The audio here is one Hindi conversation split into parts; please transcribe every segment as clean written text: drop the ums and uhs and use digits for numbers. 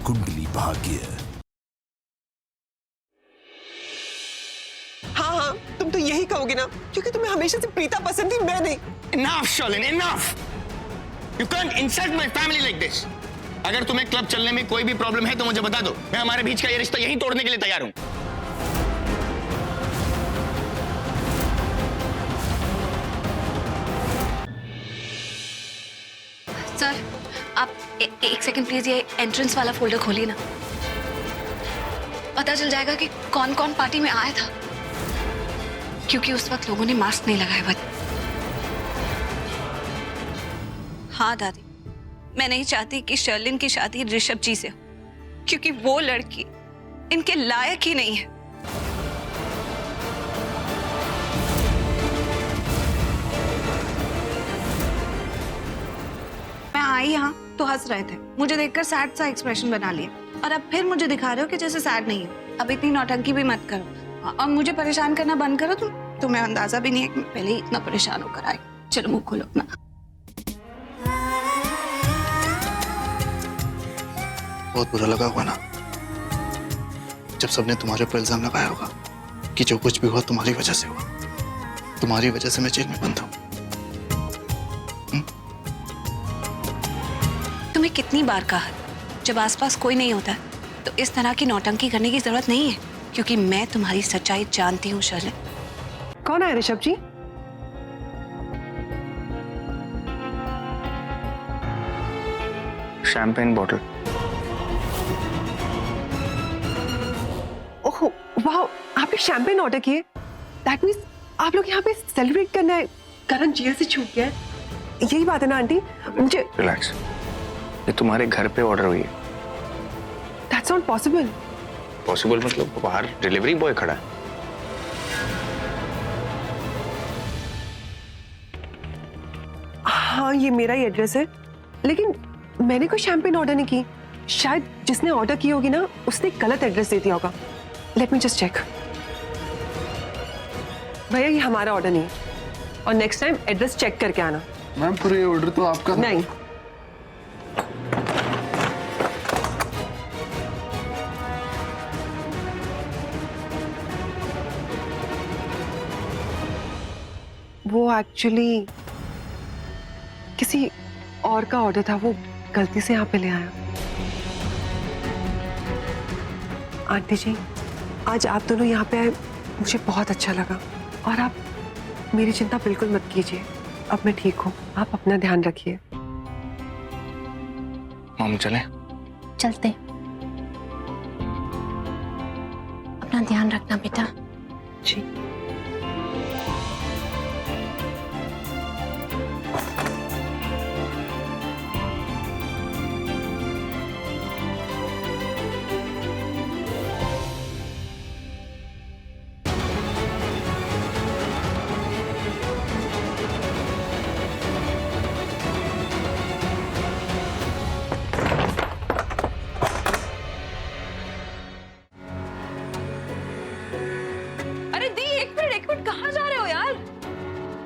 कुंडली भाग्य। हाँ हाँ, तुम तो यही कहोगे ना, क्योंकि तुम्हें हमेशा से प्रीता पसंद थी, मैं नहीं। Enough, Shalin, enough! You can't insult my family like this. अगर तुम्हें क्लब चलने में कोई भी प्रॉब्लम है तो मुझे बता दो, मैं हमारे बीच का ये रिश्ता यहीं तोड़ने के लिए तैयार हूं। सर, आप एक सेकंड प्लीज ये एंट्रेंस वाला फोल्डर खोलिए ना। पता चल जाएगा कि कौन कौन पार्टी में आया था, क्योंकि उस वक्त लोगों ने मास्क नहीं लगाया हुआ। हाँ दादी, मैं नहीं चाहती कि शर्लिन की शादी ऋषभ जी से हो, क्योंकि वो लड़की इनके लायक ही नहीं है। मैं आई यहाँ तो हंस रहे थे, मुझे देखकर सैड सा एक्सप्रेशन बना लिया, और अब फिर मुझे दिखा रहे हो कि जैसे सैड नहीं हो। अब इतनी नौटंकी भी मत करो और मुझे परेशान करना बंद करो। तुम्हें अंदाजा भी नहीं है कि मैं पहले ही इतना परेशान होकर आई। चलो मुंह खोलो अपना। बहुत बुरा लगा होगा ना जब सबने तुम्हारे ऊपर इल्जाम लगाया होगा कि जो कुछ भी हुआ तुम्हारी वजह से हुआ, तुम्हारी वजह से मैं जेल में बंद हूं। तुम्हें कितनी बार कहा, जब आसपास कोई नहीं होता तो इस तरह की नौटंकी करने की जरूरत नहीं है, क्योंकि मैं तुम्हारी सच्चाई जानती हूँ शर्लिन। कौन है Rishabh ji? Champagne bottle. Oh वाह, आपने शैंपेन ऑर्डर किए? दैट मींस आप लोग यहाँ पे सेलिब्रेट करना है, करण जेल से छूट गया है, यही बात है ना आंटी? मुझे रिलैक्स, ये तुम्हारे घर पे ऑर्डर हुई है। That's not possible. पॉसिबल मतलब बाहर डिलीवरी बॉय खड़ा है। हाँ, ये मेरा ही एड्रेस है, लेकिन मैंने कोई शैंपेन ऑर्डर नहीं की। शायद जिसने ऑर्डर की होगी ना, उसने गलत एड्रेस दे दिया होगा। Let me just check. भैया, ये हमारा ऑर्डर नहीं है, और नेक्स्ट टाइम एड्रेस चेक करके आना। मैम, पर ये ऑर्डर तो आपका नहीं। वो एक्चुअली किसी और का ऑर्डर था, वो गलती से यहाँ पे ले आया। आंटी जी, आज आप दोनों यहाँ पे आए, मुझे बहुत अच्छा लगा, और आप मेरी चिंता बिल्कुल मत कीजिए। अब मैं ठीक हूँ, आप अपना ध्यान रखिए। मॉम चले? चलते। अपना ध्यान रखना बेटा। जी।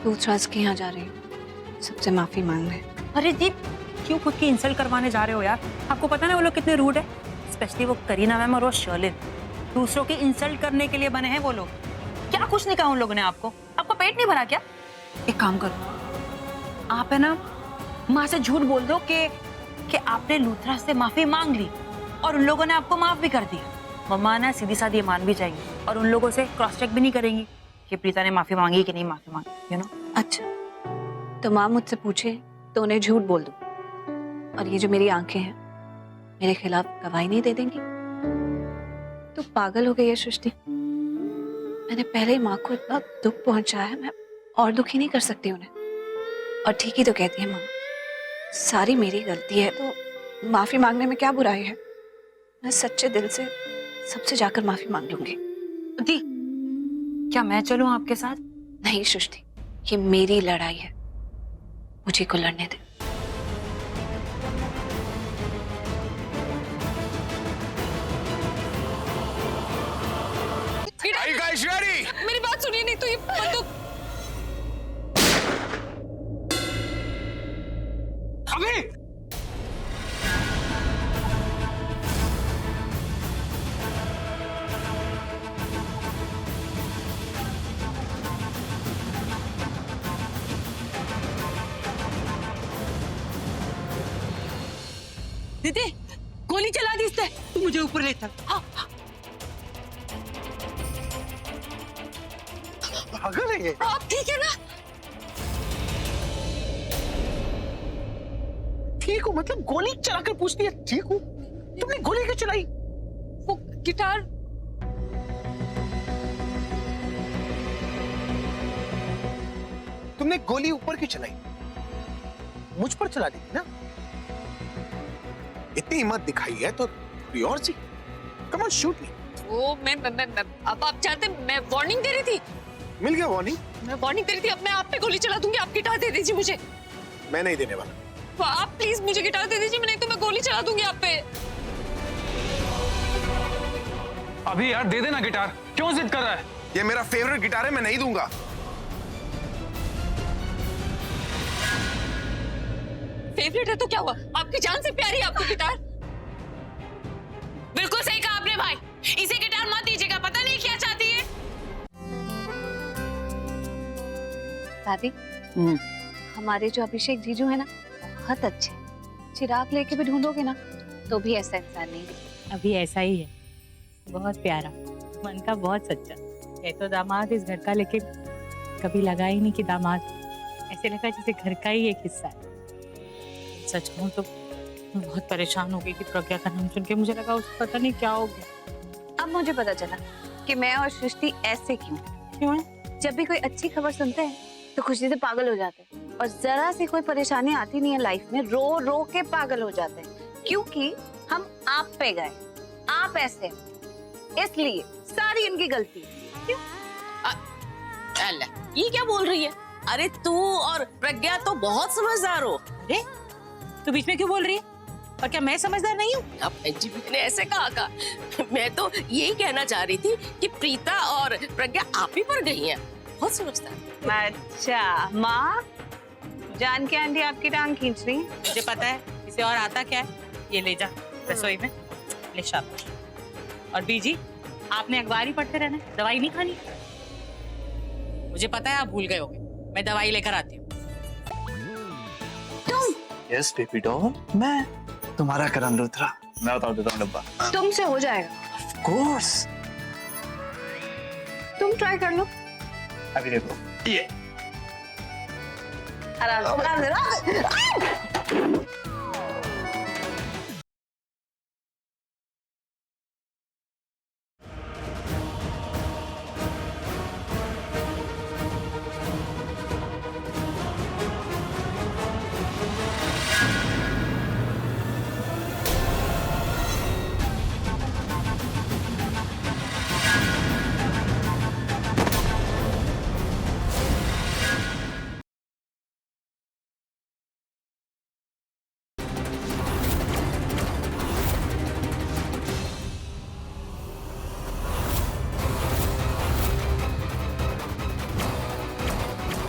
दूसराज के यहाँ जा रही हूँ, सबसे माफी मांगने। अरे दीप, क्यों खुद की इंसल्ट करवाने जा रहे हो यार? आपको पता ना वो लोग कितने रूड है, स्पेशली वो करीना मैम और वो शर्लिन। दूसरों की इंसल्ट करने के लिए बने हैं वो लोग। क्या कुछ नहीं कहा उन लोगों ने आपको? आपका पेट नहीं भरा क्या? एक काम करो, आप है ना माँ से झूठ बोल दो कि आपने लूथरा से माफी मांग ली और उन लोगों ने आपको माफ भी कर दिया। मम्मा ना सीधी साधी मान भी जाएंगी और उन लोगों से क्रॉस चेक भी नहीं करेंगी कि प्रीता ने माफी मांगी कि नहीं माफी मांगी, यू नो। अच्छा, तो माँ मुझसे पूछे तो उन्हें झूठ बोल दूं, और ये जो मेरी आंखें हैं मेरे खिलाफ गवाही नहीं दे देंगी? तो पागल हो गई है सृष्टि। मैंने पहले ही माँ को इतना दुख पहुंचाया है, मैं और दुखी नहीं कर सकती उन्हें। और ठीक ही तो कहती है माँ, सारी मेरी गलती है, तो माफी मांगने में क्या बुराई है? मैं सच्चे दिल से सबसे जाकर माफी मांग लूंगी। दी, क्या मैं चलूं आपके साथ? नहीं सृष्टि, ये मेरी लड़ाई है, मुझे को लड़ने दे। मेरी बात सुनिए, नहीं तो ये बंदूक। अभी दीदी गोली चला दी इसने। तू मुझे ऊपर ले चल। पागल है ये। आप ठीक है ना? ठीक हूँ मतलब गोली चलाकर पूछती है ठीक हूँ। तुमने गोली क्यों चलाई? वो गिटार तुमने गोली ऊपर क्यों चलाई? मुझ पर चला दी थी ना। इतनी हिम्मत दिखाई है तो कोई और सी। कम ऑन शूट मी। वो मैं अब आप चाहते मैं वार्निंग दे रही थी। मिल गया वार्निंग। मैं वार्निंग दे रही थी, अब मैं आप पे गोली चला दूंगी। आप गिटार दे दीजिए मुझे। मैं नहीं देने वाला। तो आप प्लीज मुझे गिटार दे दीजिए, नहीं तो मैं गोली चला दूंगी आप पे। अभी यार दे देना गिटार, क्यों जिद कर रहा है? ये मेरा फेवरेट गिटार है, मैं नहीं दूंगा। फेवरेट है तो क्या हुआ? आपकी जान से प्यारी है आपको गिटार। बिल्कुल सही कहा आपने भाई, इसे गिटार मत दीजिएगा, पता नहीं क्या चाहती है। दादी, हमारे जो अभिषेक जीजू है ना, बहुत अच्छे। चिराग लेके भी ढूंढोगे ना तो भी ऐसा इंसान नहीं दिखेगा। अभी ऐसा ही है, बहुत प्यारा, मन का बहुत सच्चा है। तो दामाद इस घर का, लेकिन कभी लगा ही नहीं कि दामाद, ऐसे लगा जैसे घर का ही एक हिस्सा है। सच कहूं तो मैं बहुत परेशान हो गई थी प्रज्ञा का नाम सुन के। मुझे लगा उसको पता नहीं क्या हो गया। अब मुझे पता चला कि मैं और सृष्टि ऐसे क्यों है। जब भी कोई अच्छी खबर सुनते हैं तो खुशी से पागल हो जाते हैं, और जरा सी कोई परेशानी आती नहीं है लाइफ में, रो रो के पागल हो जाते हैं, क्योंकि हम आप पे गए, आप ऐसे हैं। इसलिए सारी इनकी गलती है। अल्लाह, ये क्या बोल रही है? अरे तू और प्रज्ञा तो बहुत समझदार हो। अरे तू बीच में क्यों बोल रही है? और क्या मैं समझदार नहीं हूँ? अब एनजीपी ने ऐसे कहा। मैं तो यही कहना चाह रही थी कि प्रीता और प्रज्ञा आप ही पर गई हैं। बहुत समझदार। अच्छा माँ, जान के आंटी आपकी टांग खींच रही है। मुझे पता है इसे और आता क्या है। ये ले जा रसोई में, ले शाबाश। और बीजी, आपने अखबार ही पढ़ते रहना, दवाई नहीं खानी। मुझे पता है आप भूल गए होंगे, मैं दवाई लेकर आती हूँ। यस बेबी डॉल, मैं तुम्हारा करण लूथरा। मैं उतार देता हूँ डब्बा। तुमसे हो जाएगा। Of course. तुम ट्राई कर लो। अभी देखो ये। आराम से।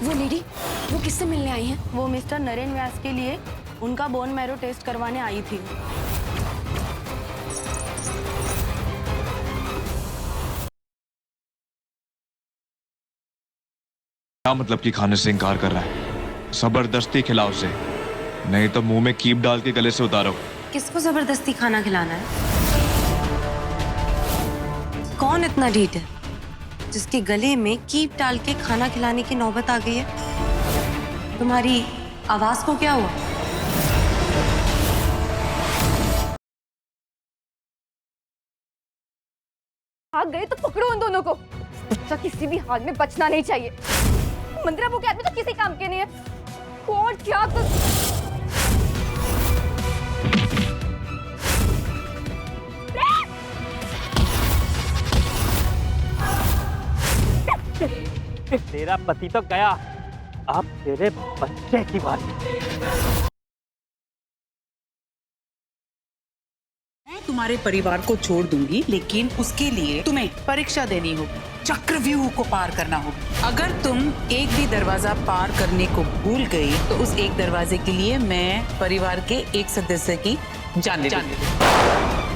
वो लेडी, वो किससे मिलने आई हैं? वो मिस्टर नरेन व्यास के लिए उनका बोन मैरो टेस्ट करवाने आई थी। क्या मतलब कि खाने से इनकार कर रहा है? जबरदस्ती खिलाओ उसे, नहीं तो मुंह में कीप डाल के गले से उतारो। किसको जबरदस्ती खाना खिलाना है? कौन इतना ढीठ है जिसके गले में कीप डाल के खाना खिलाने की नौबत आ गई है? तुम्हारी आवाज को क्या हुआ? भाग गए तो पकड़ो उन दोनों को। बच्चा किसी भी हाल में बचना नहीं चाहिए। मंदिरा वो के आदमी तो किसी काम के नहीं है। और क्या तेरा पति तो गया, अब तेरे बच्चे की बात। मैं तुम्हारे परिवार को छोड़ दूंगी, लेकिन उसके लिए तुम्हें परीक्षा देनी होगी, चक्रव्यूह को पार करना होगा। अगर तुम एक भी दरवाजा पार करने को भूल गई तो उस एक दरवाजे के लिए मैं परिवार के एक सदस्य की जान ले लूंगी।